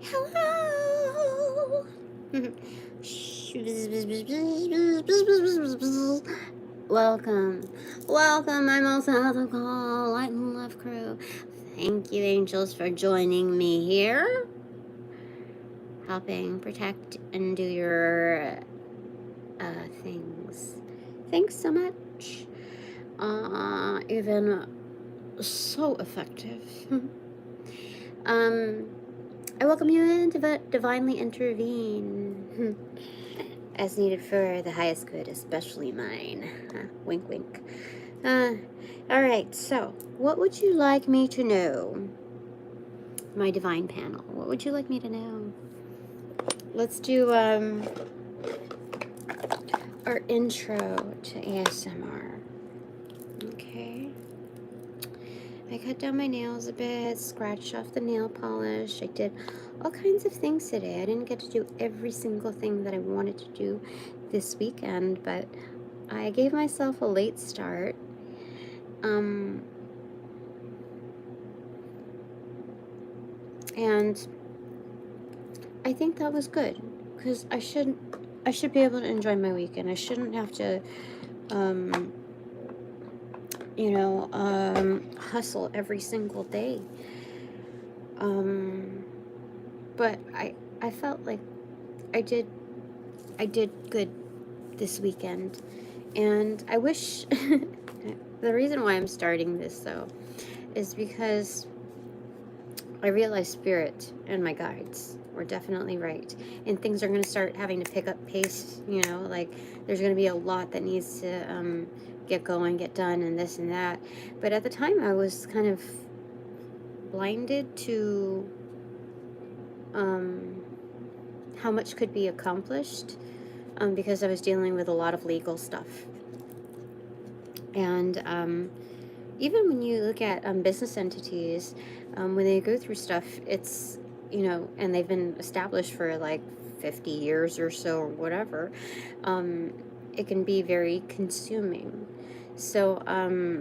Hello. Welcome. Welcome, I'm also the call, Light and Love Crew. Thank you, angels, for joining me here. Helping protect and do your things. Thanks so much. You've been so effective. I welcome you in to divinely intervene as needed for the highest good, especially mine. Wink, wink. Alright, so what would you like me to know? My divine panel. What would you like me to know? Let's do our intro to ASMR. Okay. I cut down my nails a bit, scratched off the nail polish. I did all kinds of things today. I didn't get to do every single thing that I wanted to do this weekend, but I gave myself a late start. And I think that was good, because I should be able to enjoy my weekend. I shouldn't have to hustle every single day. But I felt like I did good this weekend, and I wish the reason why I'm starting this though is because I realized Spirit and my guides were definitely right, and things are going to start having to pick up pace. Like there's going to be a lot that needs to get going, get done, and this and that. But at the time, I was kind of blinded to how much could be accomplished because I was dealing with a lot of legal stuff. And even when you look at business entities, when they go through stuff, it's, and they've been established for like 50 years or so or whatever, it can be very consuming. So, a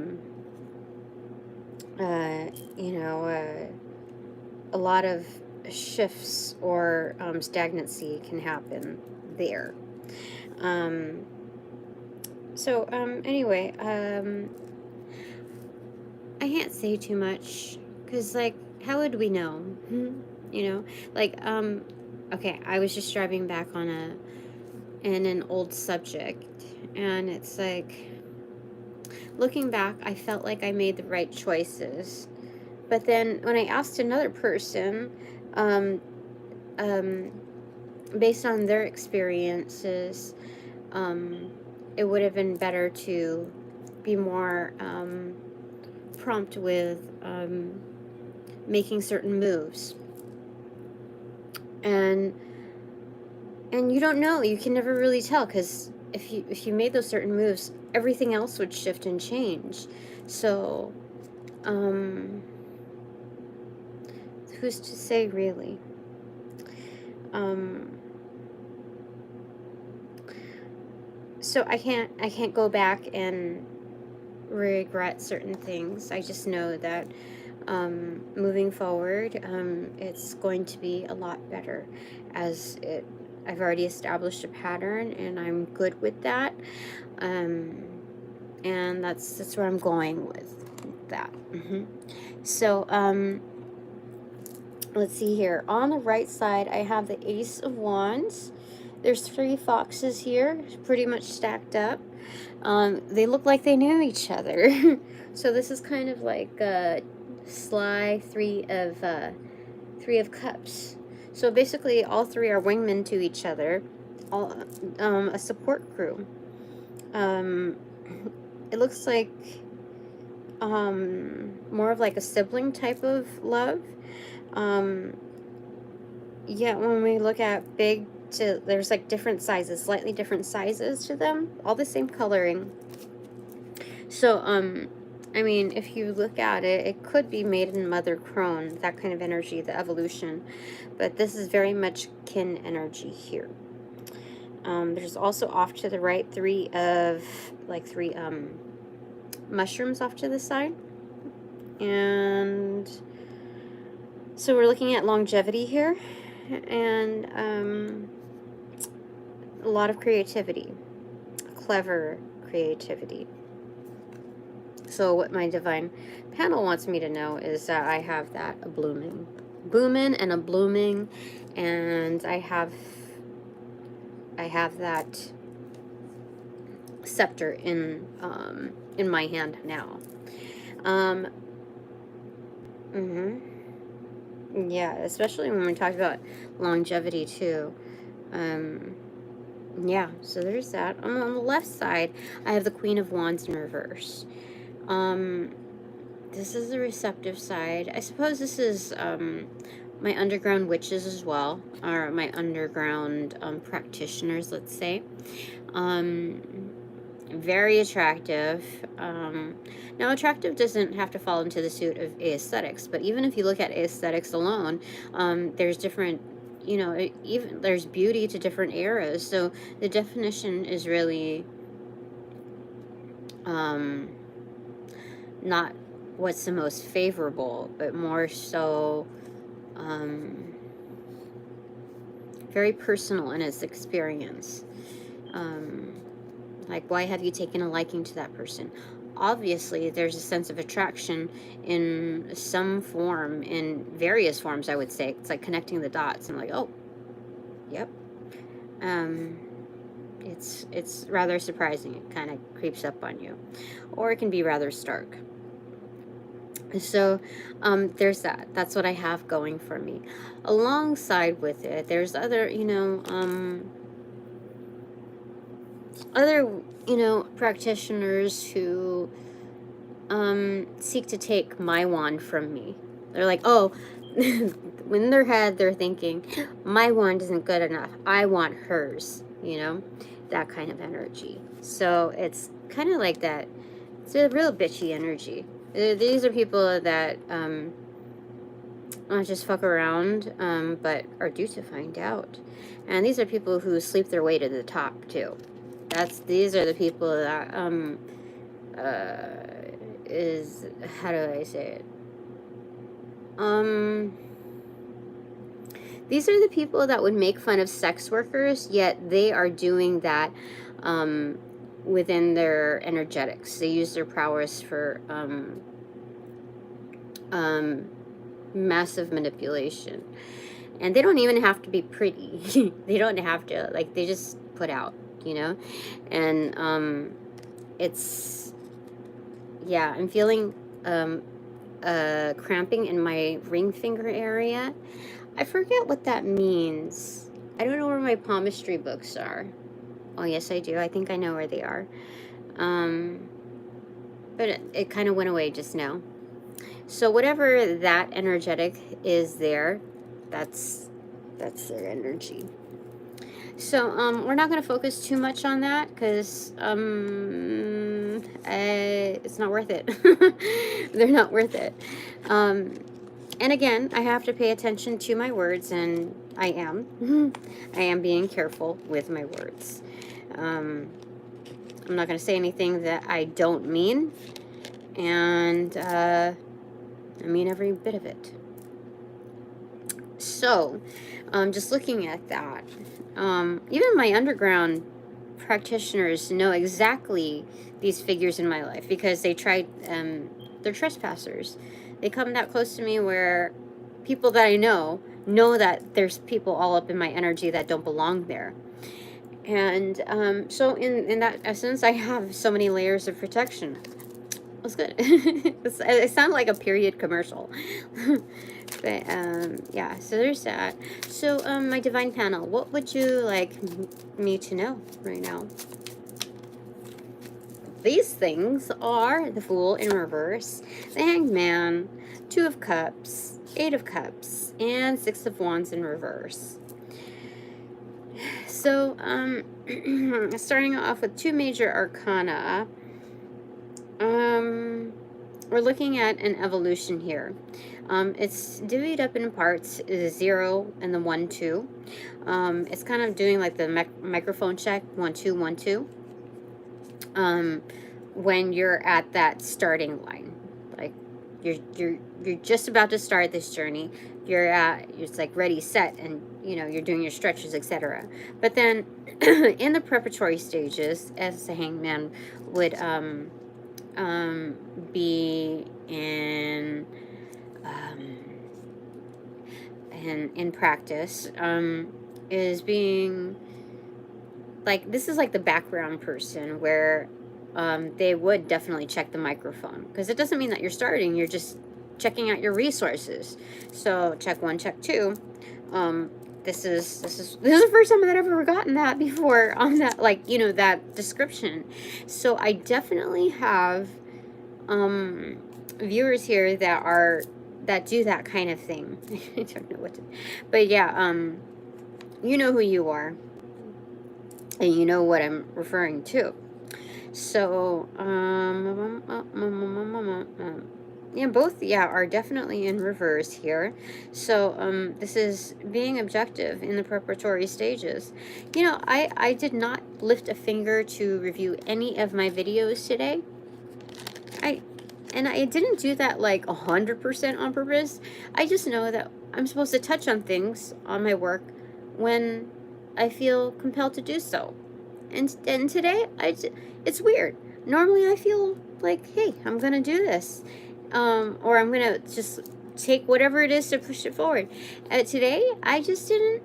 lot of shifts or stagnancy can happen there. Anyway, I can't say too much, because, like, how would we know? Okay, I was just driving back in an old subject, and it's like, looking back, I felt like I made the right choices. But then when I asked another person, based on their experiences, it would have been better to be more prompt with making certain moves. And you don't know, you can never really tell, because if you made those certain moves, everything else would shift and change. So who's to say, really? So I can't go back and regret certain things. I just know that moving forward, it's going to be a lot better, as I've already established a pattern, and I'm good with that. And that's where I'm going with that. So let's see here. On the right side, I have the Ace of Wands. There's 3 foxes here, pretty much stacked up. They look like they knew each other. So this is kind of like a sly 3 of cups. So basically, all 3 are wingmen to each other, all a support crew. It looks like more of like a sibling type of love. Yeah, when we look at big to, there's like different sizes, slightly different sizes to them, all the same coloring. So, I mean, if you look at it, it could be maiden, mother, crone, that kind of energy, the evolution. But this is very much kin energy here. There's also off to the right 3 mushrooms off to the side. And so we're looking at longevity here. and a lot of creativity, clever creativity. So what my divine panel wants me to know is that I have that a blooming and a blooming, and I have that scepter in my hand now. Yeah, especially when we talk about longevity too. Yeah, so there's that. On the left side, I have the Queen of Wands in reverse. This is the receptive side. I suppose this is my underground witches as well, or my underground practitioners, let's say. Very attractive. Now, attractive doesn't have to fall into the suit of aesthetics, but even if you look at aesthetics alone, there's different, you know, even there's beauty to different eras. So the definition is really not what's the most favorable, but more so very personal in its experience. Like, why have you taken a liking to that person? Obviously, there's a sense of attraction in some form, in various forms, I would say. It's like connecting the dots. I'm like, oh, yep. It's rather surprising. It kind of creeps up on you. Or it can be rather stark. So there's that. That's what I have going for me. Alongside with it, there's other, practitioners who seek to take my wand from me. They're like, oh, in their head, they're thinking, my wand isn't good enough. I want hers, that kind of energy. So it's kind of like that. It's a real bitchy energy. These are people that not just fuck around, but are due to find out. And these are people who sleep their way to the top, too. These are the people that, how do I say it? These are the people that would make fun of sex workers, yet they are doing that, within their energetics. They use their prowess for, massive manipulation. And they don't even have to be pretty. They don't have to, they just put out, and it's, yeah, I'm feeling cramping in my ring finger area. I forget what that means. I don't know where my palmistry books are. Oh, yes, I do. I think I know where they are. But it kind of went away just now. So whatever that energetic is there, that's their energy. So we're not going to focus too much on that because it's not worth it. They're not worth it. And again, I have to pay attention to my words, and I am. I am being careful with my words. I'm not going to say anything that I don't mean, and I mean every bit of it. So, just looking at that, even my underground practitioners know exactly these figures in my life because they tried, they're trespassers. They come that close to me where people that I know that there's people all up in my energy that don't belong there. And so in that essence, I have so many layers of protection. That's good. It sounded like a period commercial. But yeah, so there's that. So my divine panel, what would you like me to know right now? These things are the Fool in reverse, the Hanged Man, Two of Cups, Eight of Cups, and Six of Wands in reverse. So starting off with two major arcana, we're looking at an evolution here. It's divvied up in parts, the 0 and the 1, 2. It's kind of doing like the microphone check, 1, 2, 1, 2. When you're at that starting line, like you're just about to start this journey. It's like ready, set, and you're doing your stretches, etc. But then in the preparatory stages, as the hangman would be in practice, is being like, this is like the background person where they would definitely check the microphone, because it doesn't mean that you're starting, you're just checking out your resources. So check 1, check 2. This is the first time that I've ever gotten that before on that, like, that description. So I definitely have viewers here that do that kind of thing. I don't know what to, but yeah, you know who you are, and you know what I'm referring to. So yeah, both are definitely in reverse here. So this is being objective in the preparatory stages. I did not lift a finger to review any of my videos today. I didn't do that like 100% on purpose. I just know that I'm supposed to touch on things on my work when I feel compelled to do so. And today, it's weird. Normally I feel like, hey, I'm going to do this. Or I'm going to just take whatever it is to push it forward. Today, I just didn't.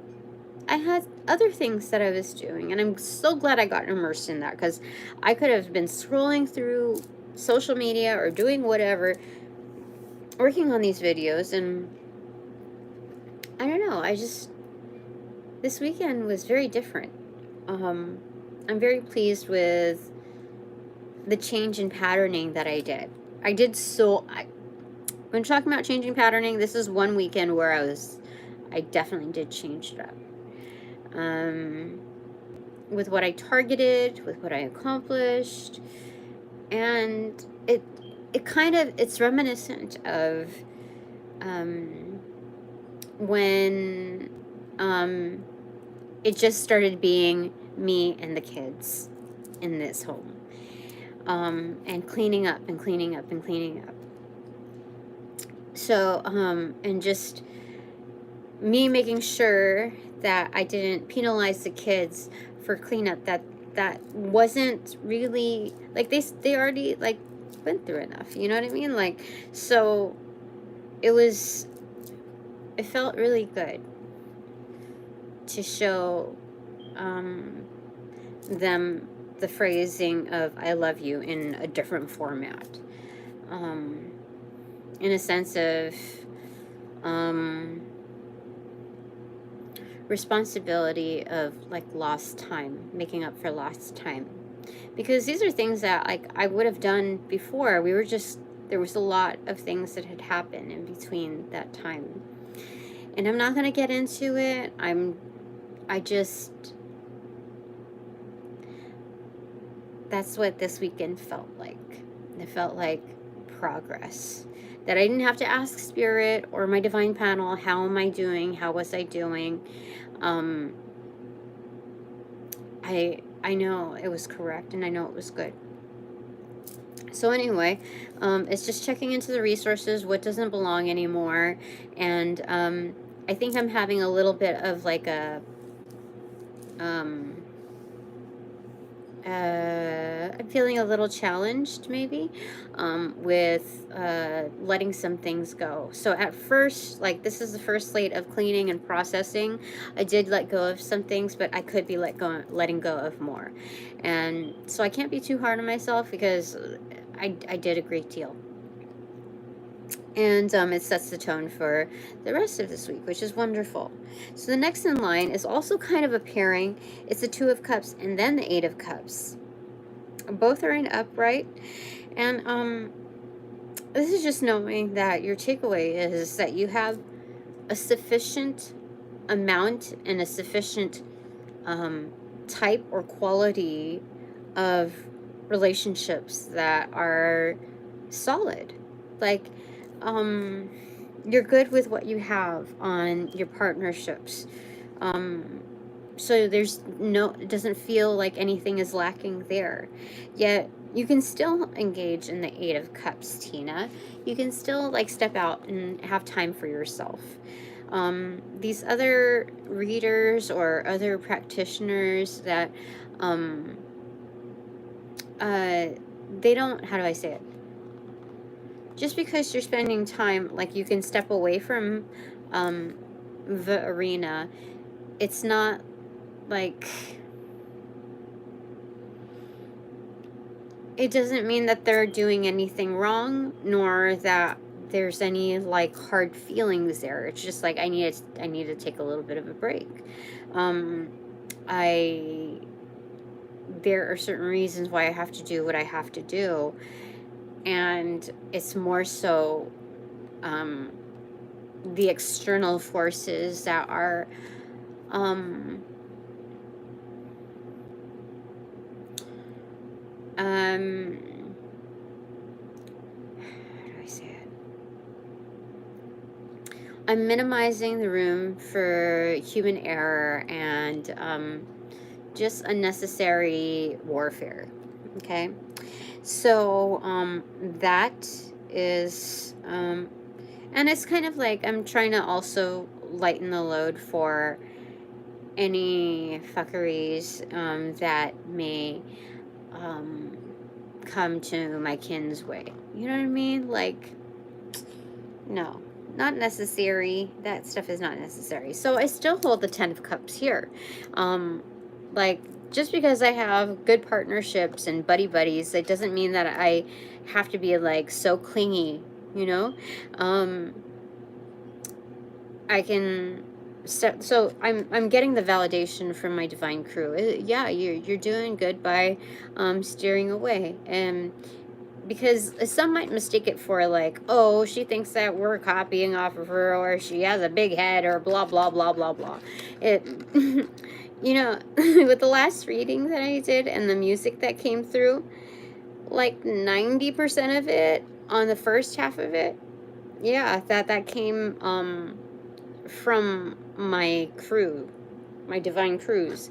I had other things that I was doing. And I'm so glad I got immersed in that, because I could have been scrolling through social media or doing whatever, working on these videos. And I don't know. This weekend was very different. I'm very pleased with the change in patterning that I did. When talking about changing patterning, this is one weekend where I definitely did change it up. With what I targeted, with what I accomplished, and it's reminiscent of when it just started being me and the kids in this home, and cleaning up and cleaning up and cleaning up. So and just me making sure that I didn't penalize the kids for cleanup that wasn't really, like, they already like went through enough, you know what I mean? Like, so it felt really good to show them the phrasing of I love you in a different format, in a sense of responsibility of like lost time, making up for lost time, because these are things that like I would have done before. There was a lot of things that had happened in between that time, and I'm not going to get into it. That's what this weekend felt like. It felt like progress. That I didn't have to ask Spirit or my Divine Panel, how am I doing? How was I doing? I know it was correct, and I know it was good. So anyway, it's just checking into the resources, what doesn't belong anymore, and I think I'm having a little bit of like I'm feeling a little challenged maybe with letting some things go. So at first, like, this is the first slate of cleaning and processing. I did let go of some things, but I could be letting go of more. And so I can't be too hard on myself, because I did a great deal. And it sets the tone for the rest of this week, which is wonderful. So the next in line is also kind of a pairing. It's the Two of Cups and then the Eight of Cups. Both are in upright. And this is just knowing that your takeaway is that you have a sufficient amount and a sufficient type or quality of relationships that are solid. Like, you're good with what you have on your partnerships. So it doesn't feel like anything is lacking there. Yet you can still engage in the Eight of Cups, Tina. You can still like step out and have time for yourself. These other readers or other practitioners that they don't, how do I say it? Just because you're spending time, like you can step away from the arena, it's not like, it doesn't mean that they're doing anything wrong, nor that there's any like hard feelings there. It's just like I need to take a little bit of a break. There are certain reasons why I have to do what I have to do, and it's more so the external forces that are how do I say it? I'm minimizing the room for human error and just unnecessary warfare. Okay, so that is and it's kind of like I'm trying to also lighten the load for any fuckeries that may come to my kin's way. You know what I mean? Like, no, not necessary. That stuff is not necessary. So I still hold the 10 of Cups here. Like, just because I have good partnerships and buddies, it doesn't mean that I have to be like so clingy, you know? I can step, so I'm getting the validation from my divine crew. Yeah, you're doing good by steering away. And because some might mistake it for like, oh, she thinks that we're copying off of her, or she has a big head, or blah blah blah blah blah. It you know, with the last reading that I did and the music that came through, like 90% of it on the first half of it, yeah, that came from my crew, my divine crews.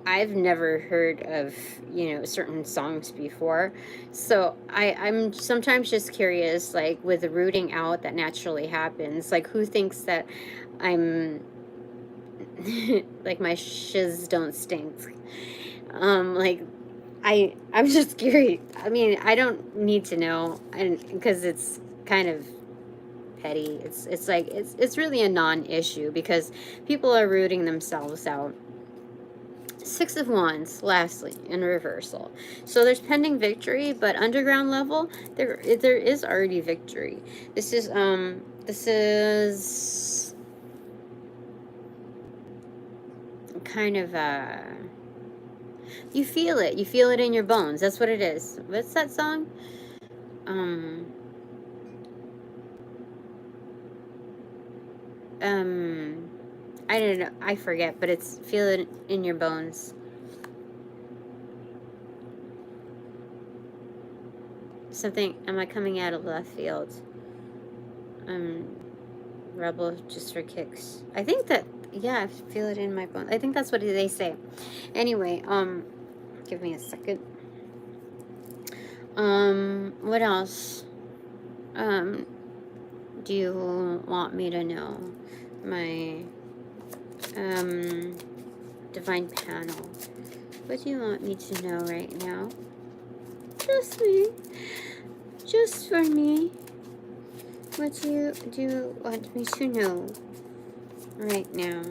I've never heard of, you know, certain songs before. So I'm sometimes just curious, like with the rooting out that naturally happens, like who thinks that I'm like my shiz don't stink. Like I'm just curious. I mean, I don't need to know, and because it's kind of petty. It's like it's really a non-issue because people are rooting themselves out. Six of Wands, lastly, in reversal. So there's pending victory, but underground level, there is already victory. This is kind of you feel it. You feel it in your bones. That's what it is. What's that song? I don't know. I forget, but it's feel it in your bones. Something, am I coming out of left field? Rebel just for kicks. I think that, yeah, I feel it in my bones. I think that's what they say. Anyway, give me a second. What else? Do you want me to know? My, divine panel. What do you want me to know right now? Just me. Just for me. What do you want me to know right now?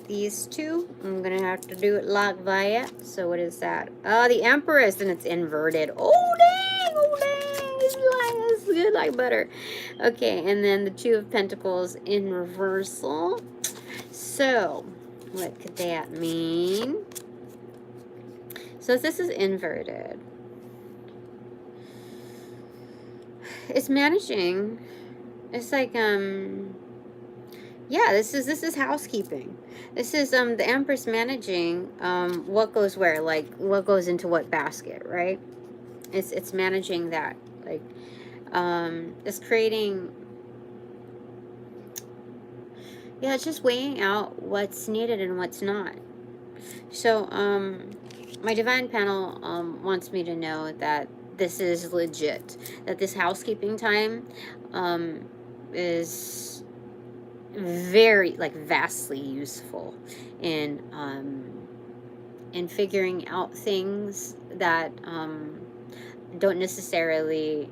These two, I'm gonna have to do it like that. So what is that? The Empress, and it's inverted. Oh dang! Oh dang! It's good like butter. Okay, and then the Two of Pentacles in reversal. So, what could that mean? So if this is inverted, it's managing. It's like yeah, this is housekeeping. This is the Empress managing what goes where, like what goes into what basket, right? It's managing that, like it's creating yeah, it's just weighing out what's needed and what's not. So, my divine panel wants me to know that this is legit, that this housekeeping time is very, like, vastly useful in figuring out things that don't necessarily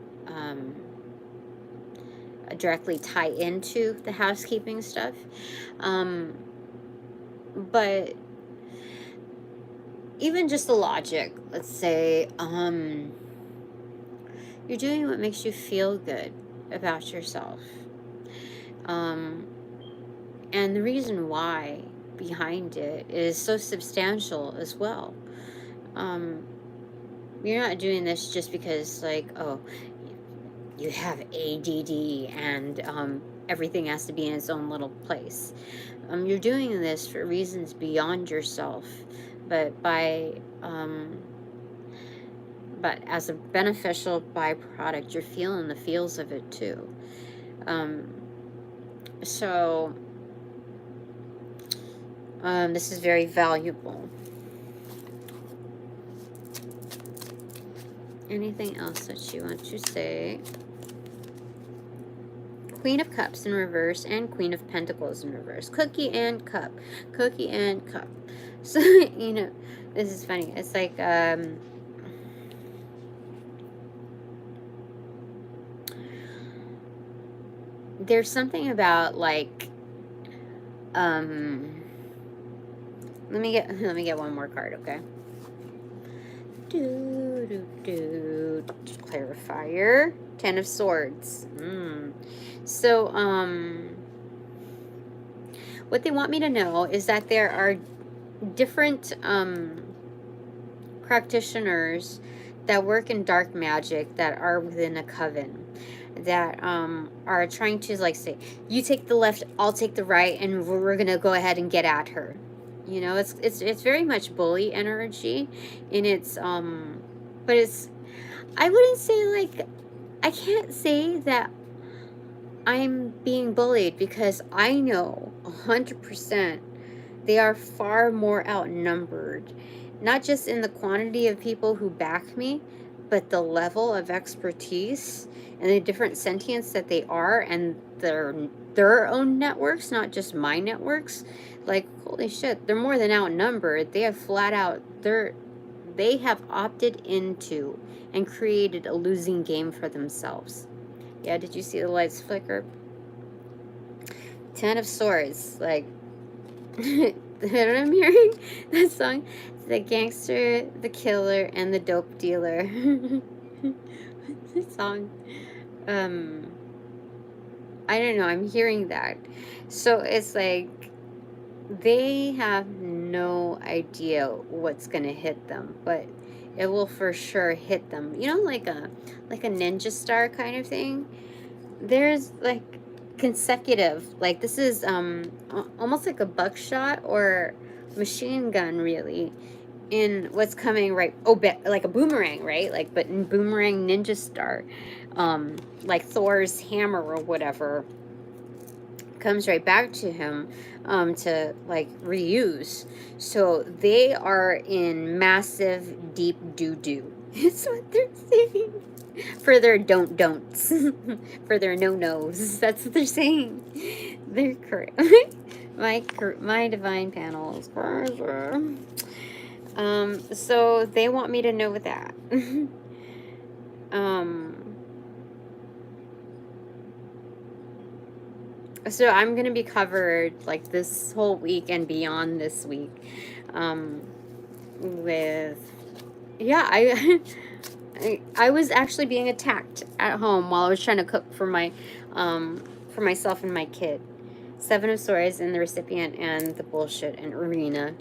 directly tie into the housekeeping stuff, but even just the logic. Let's say you're doing what makes you feel good about yourself, and the reason why behind it is so substantial as well. You're not doing this just because, like, oh, you have ADD and everything has to be in its own little place. You're doing this for reasons beyond yourself, but but as a beneficial byproduct, you're feeling the feels of it too. So this is very valuable. Anything else that you want to say? Queen of Cups in reverse and Queen of Pentacles in reverse. Cookie and cup. Cookie and cup. So, you know, this is funny. It's like, there's something about, like, let me get one more card, okay? Clarifier. 10 of Swords. So, what they want me to know is that there are different practitioners that work in dark magic that are within a coven, that are trying to, like, say, you take the left, I'll take the right, and we're gonna go ahead and get at her. You know, it's very much bully energy, and it's but it's, I wouldn't say, like, I can't say that I'm being bullied, because I know 100% they are far more outnumbered, not just in the quantity of people who back me, but the level of expertise and the different sentience that they are, and their own networks, not just my networks. Like, holy shit, they're more than outnumbered. They have flat out, they have opted into and created a losing game for themselves. Yeah, did you see the lights flicker? 10 of Swords, like, you know what I'm hearing? That song? The gangster, the killer, and the dope dealer. This song. I don't know, I'm hearing that. So it's like, they have no idea what's gonna hit them, but it will for sure hit them. You know, like a ninja star kind of thing. There's, like, consecutive, like, this is almost like a buckshot or machine gun, really, in what's coming, right? Oh, like a boomerang, right? Like, but in boomerang ninja star, like Thor's hammer or whatever, comes right back to him, to, like, reuse. So they are in massive deep doo-doo. It's what they're saying. For their don'ts. For their no-nos. That's what they're saying. They're correct. My divine panel is crazy. So they want me to know that. So I'm going to be covered, like, this whole week and beyond this week, with, yeah, I was actually being attacked at home while I was trying to cook for myself and my kid. 7 of Swords in the recipient and the bullshit and arena.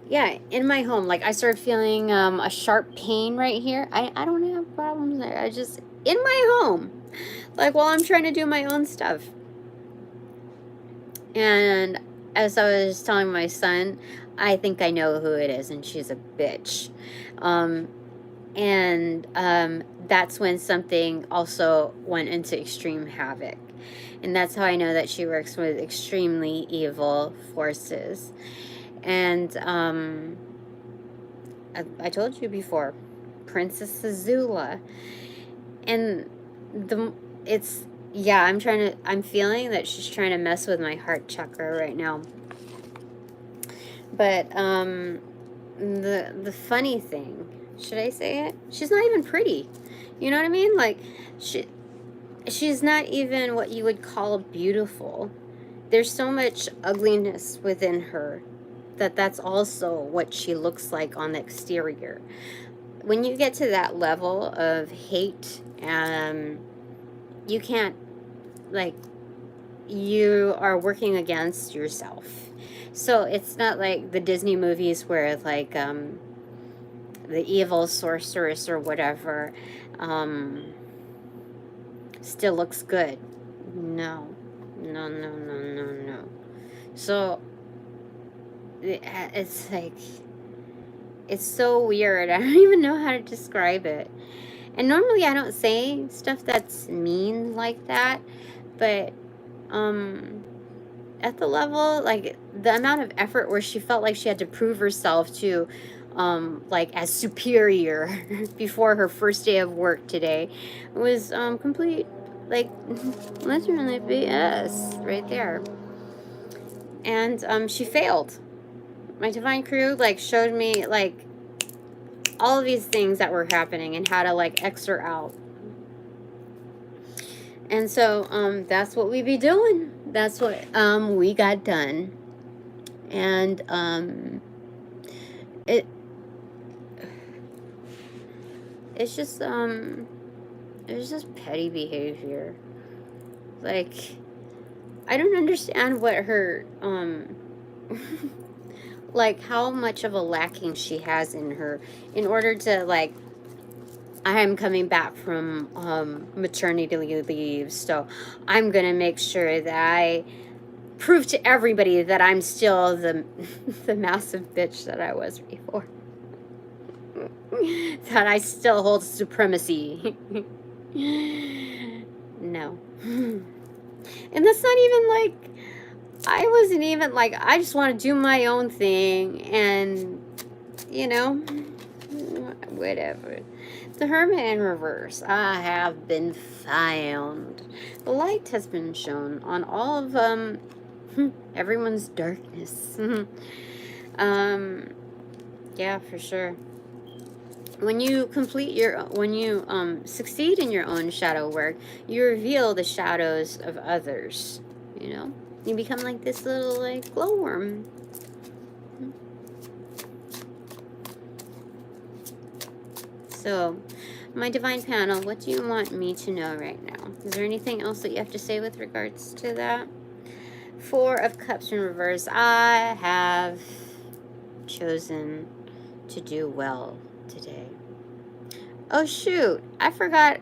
Yeah, in my home, like, I started feeling a sharp pain right here. I don't have problems there. I just, in my home, like, while I'm trying to do my own stuff. And as I was telling my son, I think I know who it is, and she's a bitch. And that's when something also went into extreme havoc. And that's how I know that she works with extremely evil forces. And I told you before, Princess Azula. And I'm feeling that she's trying to mess with my heart chakra right now. But the funny thing, should I say it? She's not even pretty. You know what I mean? Like, she's not even what you would call beautiful. There's so much ugliness within her that's also what she looks like on the exterior. When you get to that level of hate, you can't, like, you are working against yourself. So it's not like the Disney movies where, like, the evil sorceress or whatever still looks good. No. So it's like, it's so weird. I don't even know how to describe it. And normally I don't say stuff that's mean like that, but at the level, like, the amount of effort where she felt like she had to prove herself to like, as superior before her first day of work today was complete, like, literally BS right there. And she failed. My divine crew, like, showed me, like, all of these things that were happening and how to, like, X her out. And so that's what we be doing. That's what we got done. And it's just petty behavior. Like, I don't understand what her like, how much of a lacking she has in her in order to, like, I am coming back from maternity leave, so I'm gonna make sure that I prove to everybody that I'm still the massive bitch that I was before. That I still hold supremacy. No. And that's not even like, I wasn't even like, I just want to do my own thing, and, you know, whatever. The Hermit in reverse. I have been found. The light has been shown on all of everyone's darkness. Yeah, for sure. When you succeed in your own shadow work, you reveal the shadows of others. You know, you become like this little, like, glowworm. So, my divine panel, what do you want me to know right now? Is there anything else that you have to say with regards to that? Four of Cups in reverse. I have chosen to do well today. Oh shoot, I forgot.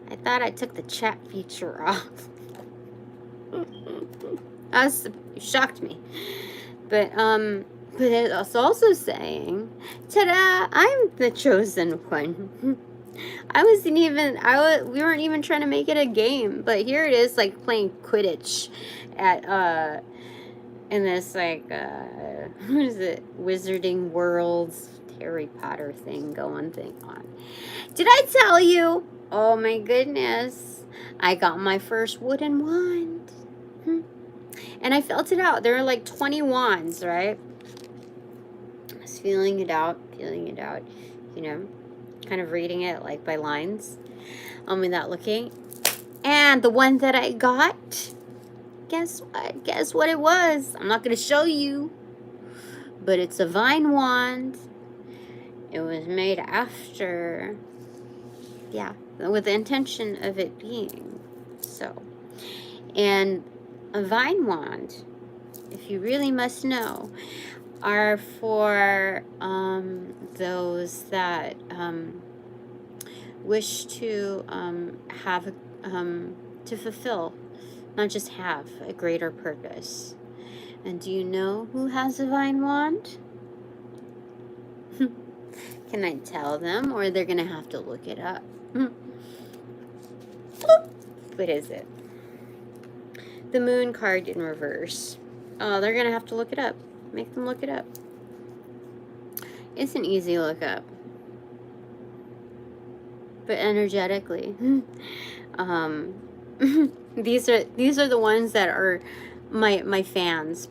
I thought I took the chat feature off. You shocked me. But it's also saying, ta-da, I'm the chosen one. We weren't even trying to make it a game, but here it is, like, playing Quidditch at, in this, like, what is it, Wizarding Worlds, Harry Potter thing on. Did I tell you? Oh my goodness. I got my first wooden wand. And I felt it out. There are like 20 wands, right? I was feeling it out, you know, kind of reading it, like, by lines, without looking. And the one that I got, guess what? Guess what it was? I'm not going to show you, but it's a vine wand. It was made after, yeah, with the intention of it being so. And a vine wand, if you really must know, are for those that wish to have to fulfill, not just have, a greater purpose. And do you know who has a vine wand? Can I tell them, or they're gonna have to look it up? What is it? The moon card in reverse. Oh, they're gonna have to look it up. Make them look it up. It's an easy look up. But energetically. These are the ones that are my fans.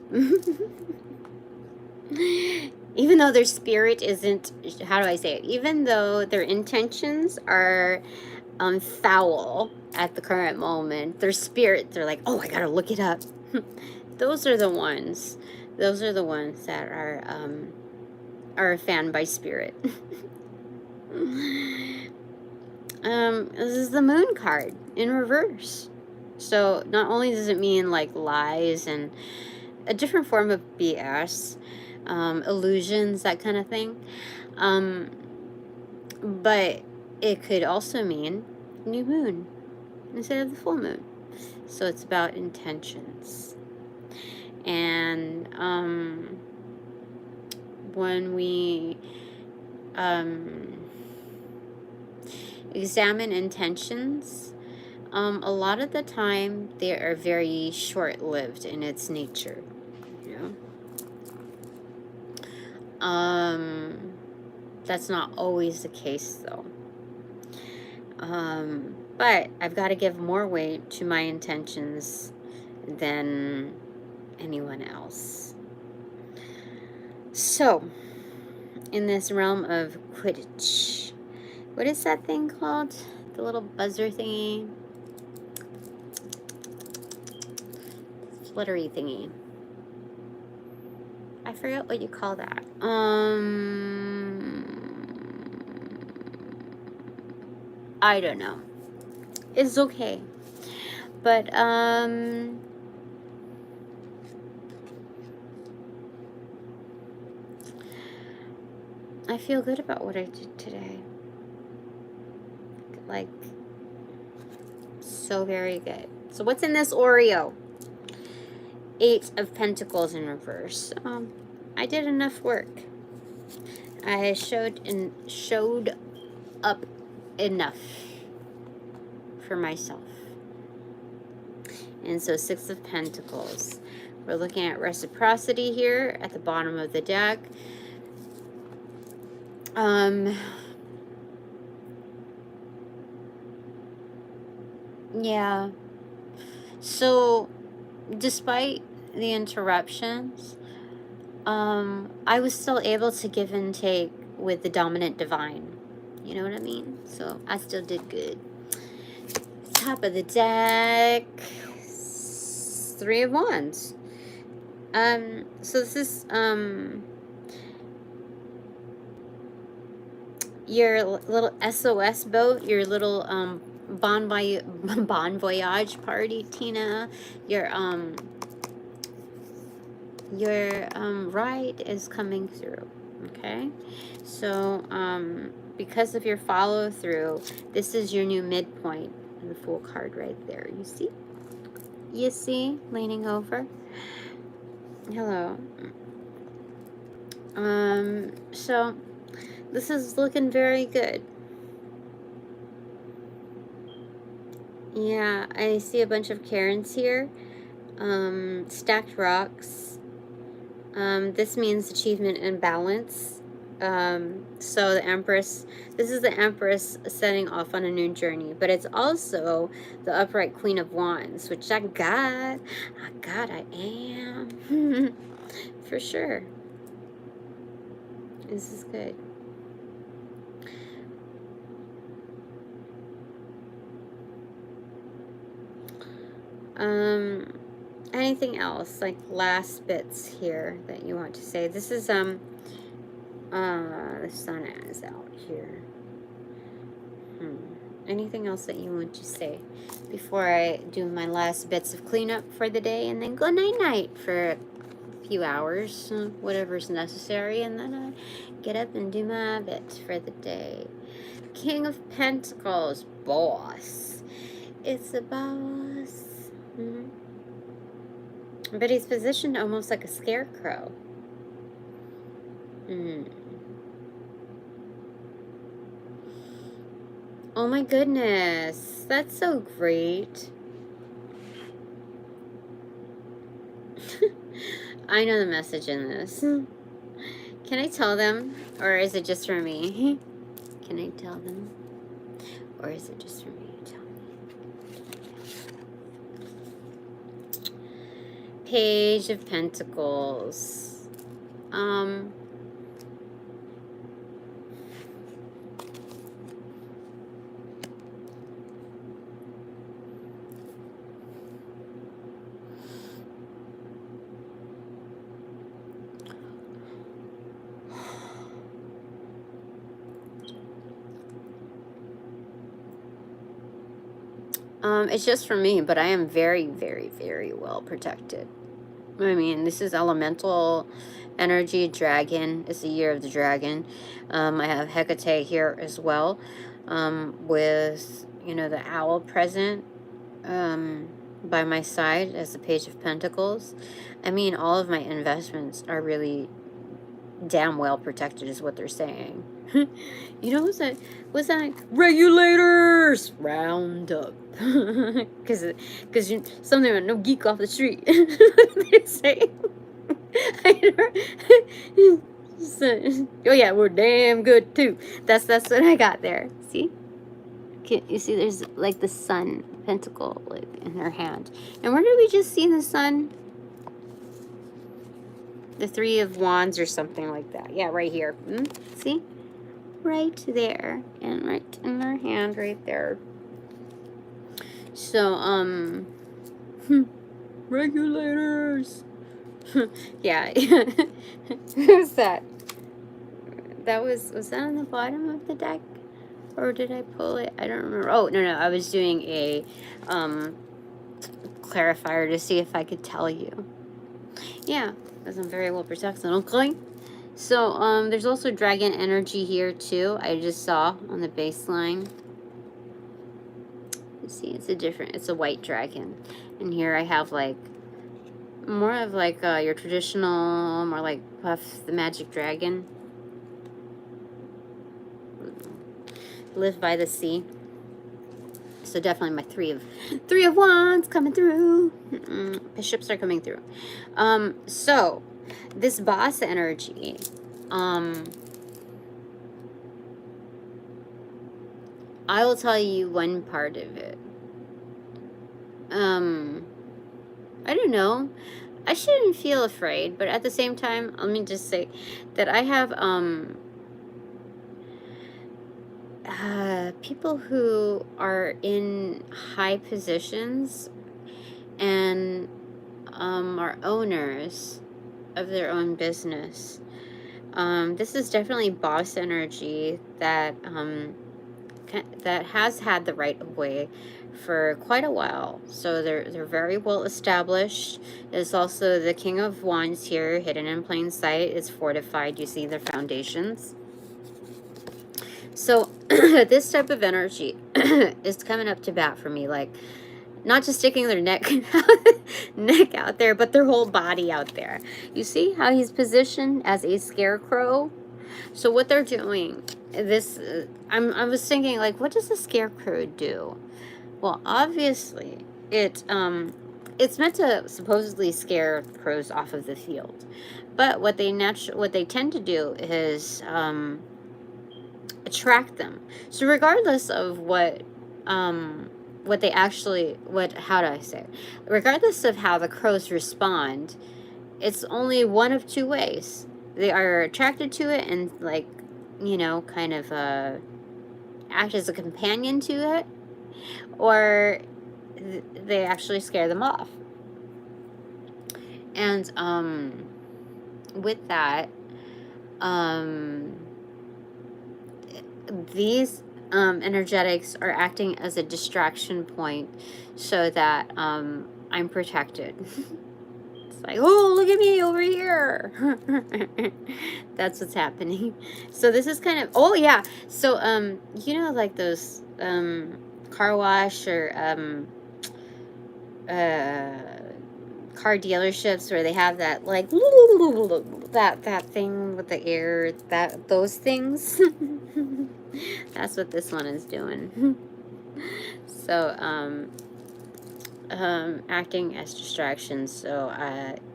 Even though their spirit isn't, how do I say it? Even though their intentions are foul at the current moment, their spirit, they're like, oh, I gotta look it up. Those are the ones. Those are the ones that are a fan by spirit. This is the moon card in reverse. So not only does it mean like lies and a different form of BS, illusions, that kind of thing, but it could also mean new moon instead of the full moon. So it's about intentions. And when we examine intentions, a lot of the time they are very short-lived in its nature, you know. That's not always the case though. But I've got to give more weight to my intentions than anyone else. So, in this realm of Quidditch, what is that thing called? The little buzzer thingy? Fluttery thingy. I forget what you call that. I don't know. It's okay. But, I feel good about what I did today. Like, so very good. So what's in this Oreo? 8 of Pentacles in reverse. I did enough work. I showed up enough for myself. And so 6 of Pentacles. We're looking at reciprocity here at the bottom of the deck. Yeah. So, despite the interruptions, I was still able to give and take with the dominant divine. You know what I mean? So, I still did good. Top of the deck. 3 of Wands. So this is, your little SOS boat, your little, bon voyage party, Tina. Your ride is coming through, okay? So, because of your follow through, this is your new midpoint, the Fool card right there. You see? You see? Leaning over. Hello. So this is looking very good. Yeah, I see a bunch of Karens here. Stacked rocks. This means achievement and balance. So the Empress, this is the Empress setting off on a new journey, but it's also the upright Queen of Wands, which I am. For sure. This is good. Anything else, like last bits here that you want to say? This is, the sun is out here. Anything else that you want to say before I do my last bits of cleanup for the day, and then go night-night for a few hours, whatever's necessary, and then I get up and do my bit for the day. King of Pentacles, boss. It's a boss. But he's positioned almost like a scarecrow. Oh my goodness. That's so great. I know the message in this. Can I tell them? Or is it just for me? Can I tell them? Or is it just for me? Tell me. Page of Pentacles. It's just for me, but I am very, very, very well protected. I mean, this is elemental energy, dragon. It's the year of the dragon. I have Hecate here as well, with, you know, the owl present by my side as the Page of Pentacles. I mean, all of my investments are really damn well protected is what they're saying. You know, was that regulators round up? Because something no geek off the street. They say. Oh yeah, we're damn good too. That's what I got there. See? You see there's like the sun pentacle like in her hand. And where did we just see the sun? The Three of Wands or something like that. Yeah, right here. See? Right there. And right in her hand right there. So, regulators. Yeah. Who's that? Was that on the bottom of the deck? Or did I pull it? I don't remember. Oh, no. I was doing a, clarifier to see if I could tell you. Yeah. Because I'm very well protected, okay? So, there's also dragon energy here, too. I just saw on the baseline. You see, it's a white dragon. And here I have, like, more of, like, your traditional, more like Puff the Magic Dragon. Live by the sea. So definitely my three of wands coming through. Bishops are coming through. So this boss energy, I will tell you one part of it. I don't know. I shouldn't feel afraid, but at the same time, let me just say that I have people who are in high positions and are owners of their own business. This is definitely boss energy that has had the right of way for quite a while. So they're very well established. There's also the King of Wands here, hidden in plain sight. It's fortified. You see their foundations. So this type of energy is coming up to bat for me, like not just sticking their neck out there, but their whole body out there. You see how he's positioned as a scarecrow? So what they're doing, I was thinking, like, what does a scarecrow do? Well, obviously, it's meant to supposedly scare crows off of the field, but what they tend to do is attract them. So regardless of regardless of how the crows respond, it's only one of two ways. They are attracted to it and, like, you know, kind of act as a companion to it, or they actually scare them off. And with that, these energetics are acting as a distraction point so that I'm protected. It's like, oh, look at me over here. That's what's happening. So this is kind of, oh yeah. So you know, like those car wash or car dealerships where they have that, like, that thing with the air, those things. That's what this one is doing. So, acting as distractions. So,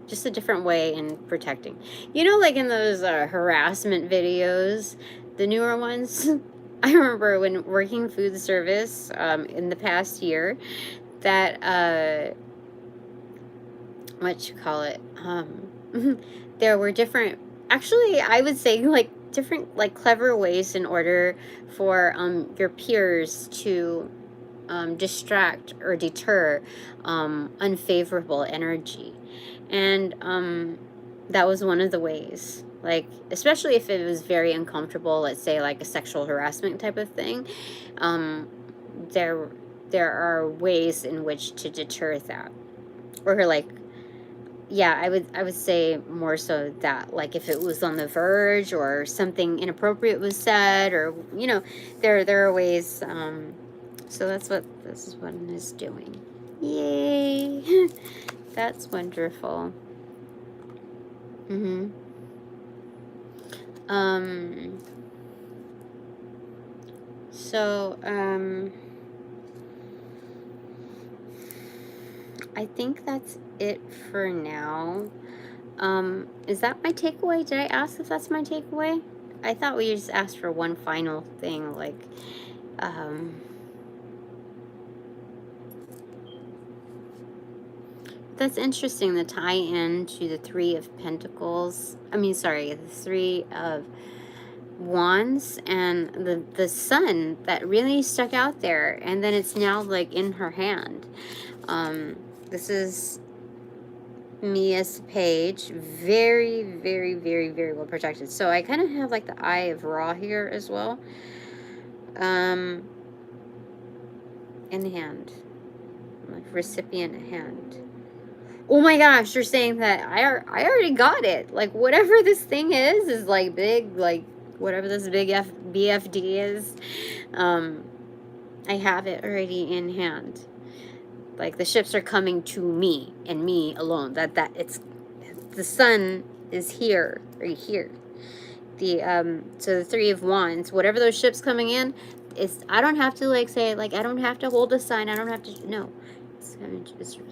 just a different way in protecting. You know, like in those harassment videos, the newer ones. I remember when working food service in the past year, that what you call it? There were different. Actually, I would say like different like clever ways in order for your peers to distract or deter unfavorable energy. And that was one of the ways. Like, especially if it was very uncomfortable, let's say like a sexual harassment type of thing, there are ways in which to deter that. Or like, yeah, I would say more so that, like, if it was on the verge or something inappropriate was said, or you know, there are ways. So that's what this one is doing. Yay! That's wonderful. So I think that's it for now. Is that my takeaway? Did I ask if that's my takeaway? I thought we just asked for one final thing, like, that's interesting, the tie-in to the Three of Pentacles. I mean, sorry, the Three of Wands and the Sun that really stuck out there, and then it's now like in her hand. This is Mia's page, very, very, very, very well protected. So I kind of have like the Eye of Ra here as well. In hand, like recipient hand. Oh my gosh, you're saying that I already got it. Like, whatever this thing is like big, like whatever this big BFD is, I have it already in hand. Like, the ships are coming to me and me alone. That it's the Sun is here, right here. So the Three of Wands, whatever those ships coming in, I don't have to like say, like, I don't have to hold a sign. I don't have to, no, it's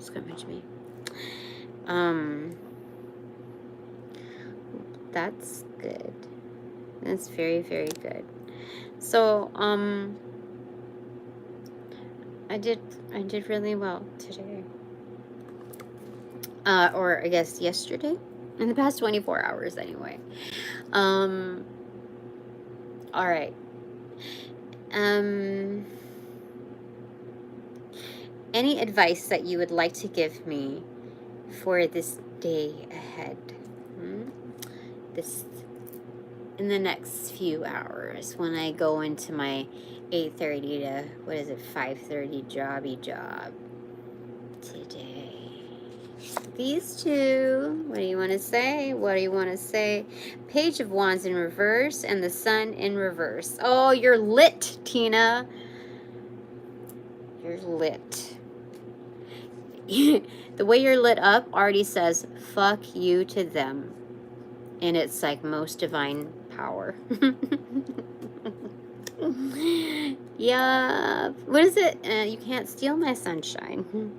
coming to me. That's good. That's very, very good. So, I did really well today. Or I guess yesterday, in the past 24 hours anyway. All right. Any advice that you would like to give me for this day ahead? In the next few hours, when I go into my 8:30 to, 5:30 job today. These two, what do you want to say? What do you want to say? Page of Wands in reverse and the Sun in reverse. Oh, you're lit, Tina. You're lit. The way you're lit up already says, fuck you to them. And it's like most divine power. Yeah. What is it? You can't steal my sunshine.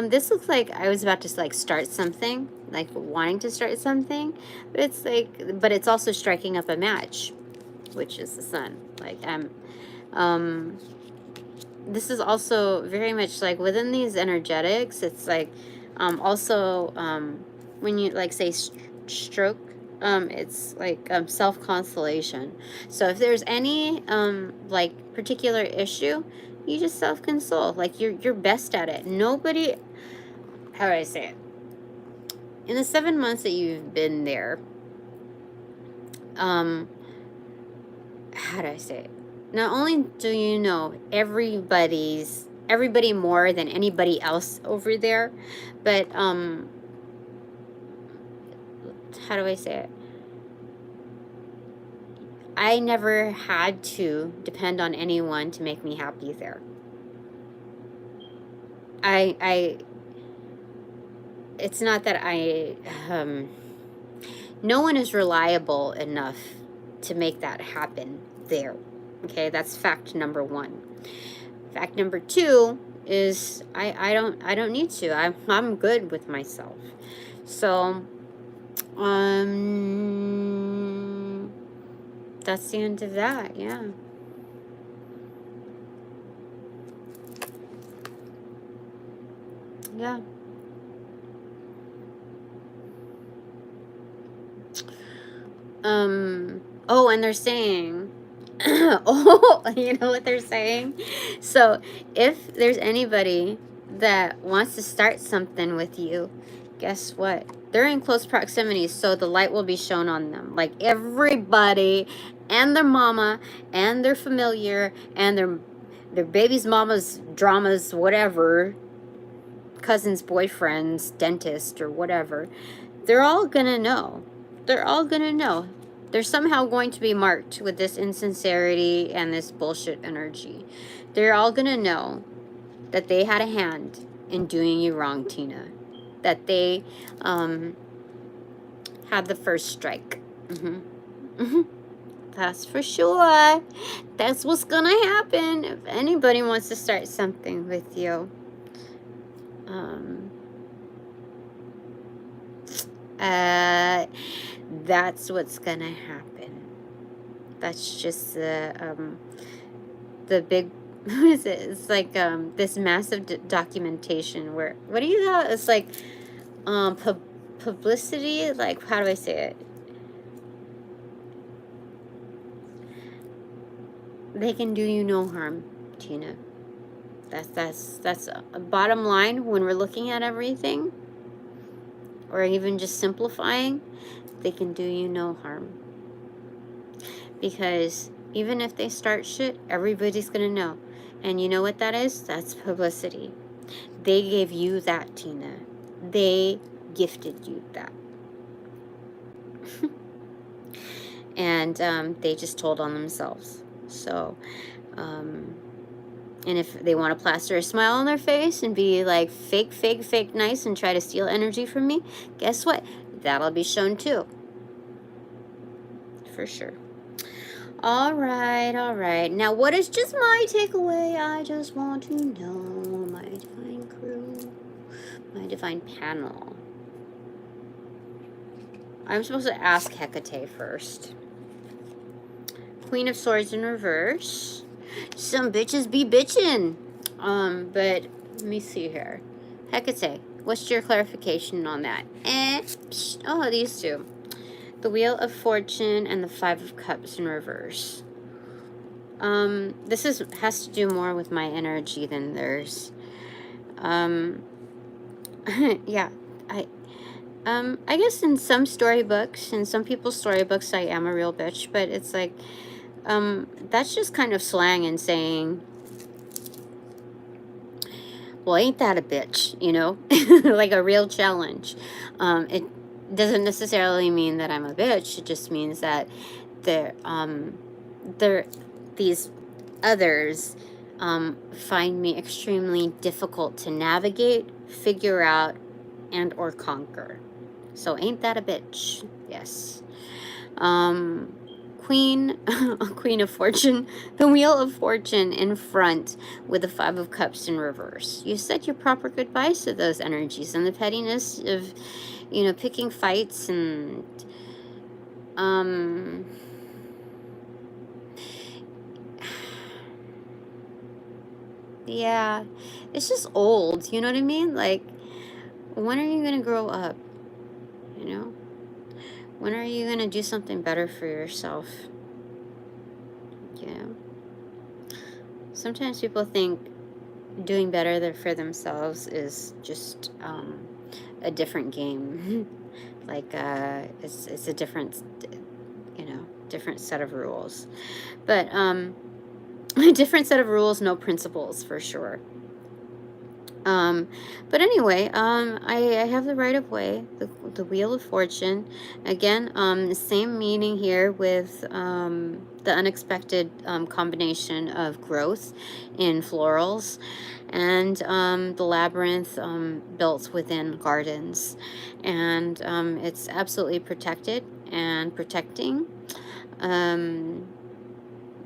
This looks like I was about to like start something, like wanting to start something, but it's like, but it's also striking up a match, which is the Sun. Like, this is also very much like within these energetics. It's like, also, when you like say stroke, it's like self-consolation. So if there's any like particular issue, you just self-console. Like, you're best at it. Nobody, how do I say it? In the 7 months that you've been there, how do I say it? Not only do you know everybody more than anybody else over there, but how do I say it? I never had to depend on anyone to make me happy there. It's not that no one is reliable enough to make that happen there. Okay, that's fact number 1. Fact number 2 is I don't need to. I'm good with myself. So that's the end of that. Yeah. Yeah. Oh, and they're saying, oh, you know what they're saying? So if there's anybody that wants to start something with you, guess what? They're in close proximity, so the light will be shown on them. Like everybody and their mama and their familiar and their baby's mama's dramas, whatever, cousins, boyfriends, dentist, or whatever, they're all gonna know. They're all gonna know. They're somehow going to be marked with this insincerity and this bullshit energy. They're all gonna know that they had a hand in doing you wrong, Tina. That they had the first strike. That's for sure. That's what's gonna happen if anybody wants to start something with you. That's what's gonna happen. That's just the big, what is it? It's like this massive documentation where, what do you call it? It's like publicity. Like, how do I say it? They can do you no harm, Tina. That's a bottom line when we're looking at everything, or even just simplifying. They can do you no harm, because even if they start shit, everybody's gonna know. And you know what that is? That's publicity. They gave you that, Tina. They gifted you that. And they just told on themselves. So and if they want to plaster a smile on their face and be like fake nice and try to steal energy from me, guess what? That'll be shown too. For sure. All right. Now, what is just my takeaway? I just want to know, my divine crew, my divine panel. I'm supposed to ask Hecate first. Queen of Swords in reverse. Some bitches be bitchin'. But let me see here. Hecate, what's your clarification on that? Oh, these two. The Wheel of Fortune and the Five of Cups in reverse. This has to do more with my energy than theirs. Yeah, I guess in some storybooks, in some people's storybooks, I am a real bitch, but it's like, that's just kind of slang and saying, well, ain't that a bitch, you know? Like a real challenge. It doesn't necessarily mean that I'm a bitch. It just means that these others find me extremely difficult to navigate, figure out, and or conquer. So ain't that a bitch? Yes. Queen of Fortune, the Wheel of Fortune in front with the Five of Cups in reverse. You said your proper goodbyes to those energies and the pettiness of, you know, picking fights and yeah, it's just old, you know what I mean? Like, when are you gonna grow up? You know? When are you gonna do something better for yourself? You know? Sometimes people think doing better for themselves is just a different game. Like it's a different, you know, different set of rules. But a different set of rules, no principles, for sure. But anyway, I have the right of way, the Wheel of Fortune. Again, same meaning here with the unexpected combination of growth in florals and the labyrinth built within gardens. And it's absolutely protected and protecting.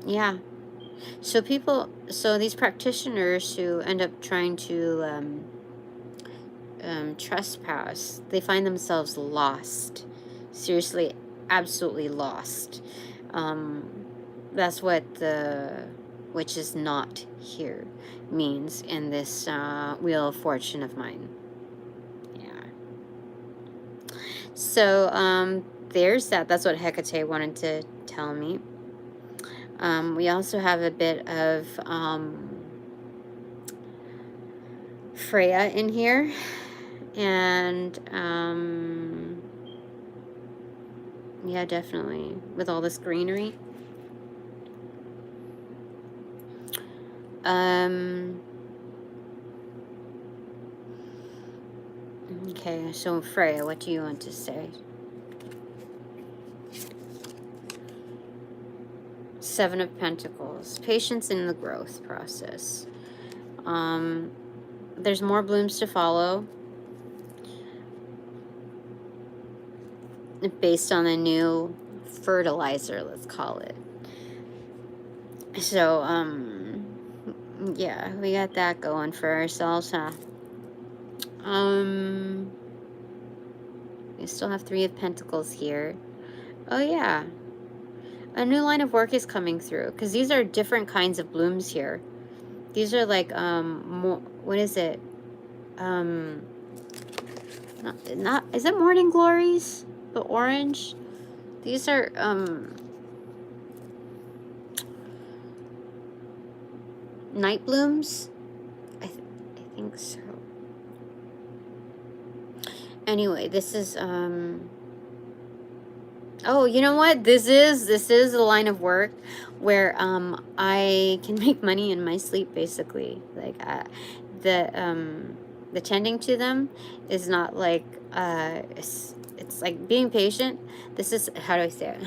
Yeah. So these practitioners who end up trying to trespass, they find themselves lost. Seriously, absolutely lost. That's what the which is not here means in this Wheel of Fortune of mine. Yeah. So there's that. That's what Hecate wanted to tell me. We also have a bit of Freya in here. And yeah, definitely. With all this greenery. Okay, so Freya, what do you want to say? Seven of Pentacles. Patience in the growth process. There's more blooms to follow. Based on a new fertilizer, let's call it. So, yeah, we got that going for ourselves, huh? We still have Three of Pentacles here. Oh, yeah. A new line of work is coming through, because these are different kinds of blooms here. These are like, more, what is it? Not, is it Morning Glories? The orange? These are, night blooms? I think so. Anyway, this is, oh, you know what? This is a line of work where, I can make money in my sleep, basically. Like, the tending to them is not like, it's like being patient. This is, how do I say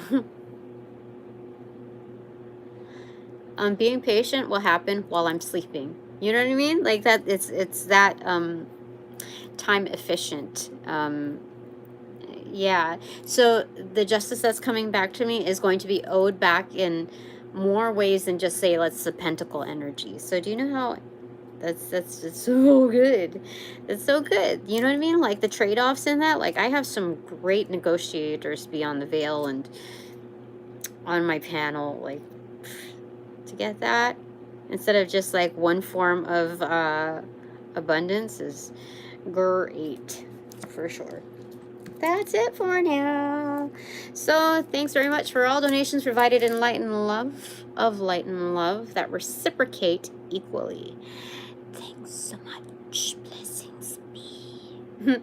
it? Being patient will happen while I'm sleeping. You know what I mean? Like that, it's that, time efficient. Yeah. So the justice that's coming back to me is going to be owed back in more ways than just say, let's the pentacle energy. So do you know how that's so good. That's so good. You know what I mean? Like the trade-offs in that. Like I have some great negotiators beyond the veil and on my panel, like to get that instead of just like one form of abundance is great for sure. That's it for now. So thanks very much for all donations provided in light and love, of light and love that reciprocate equally. Thanks so much. Blessings be.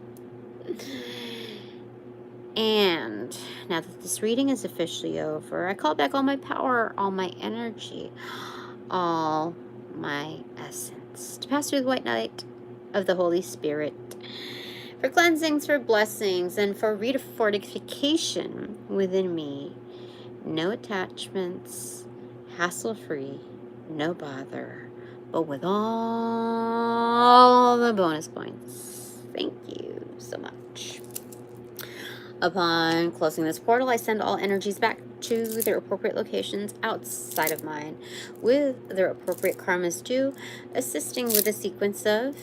And now that this reading is officially over, I call back all my power, all my energy, all my essence to pass through the white light of the Holy Spirit for cleansings, for blessings, and for refortification within me. No attachments, hassle-free, no bother, but with all the bonus points. Thank you so much. Upon closing this portal, I send all energies back to their appropriate locations outside of mine, with their appropriate karmas due, assisting with a sequence of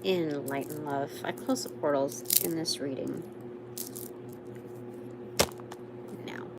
in light and love. I close the portals in this reading.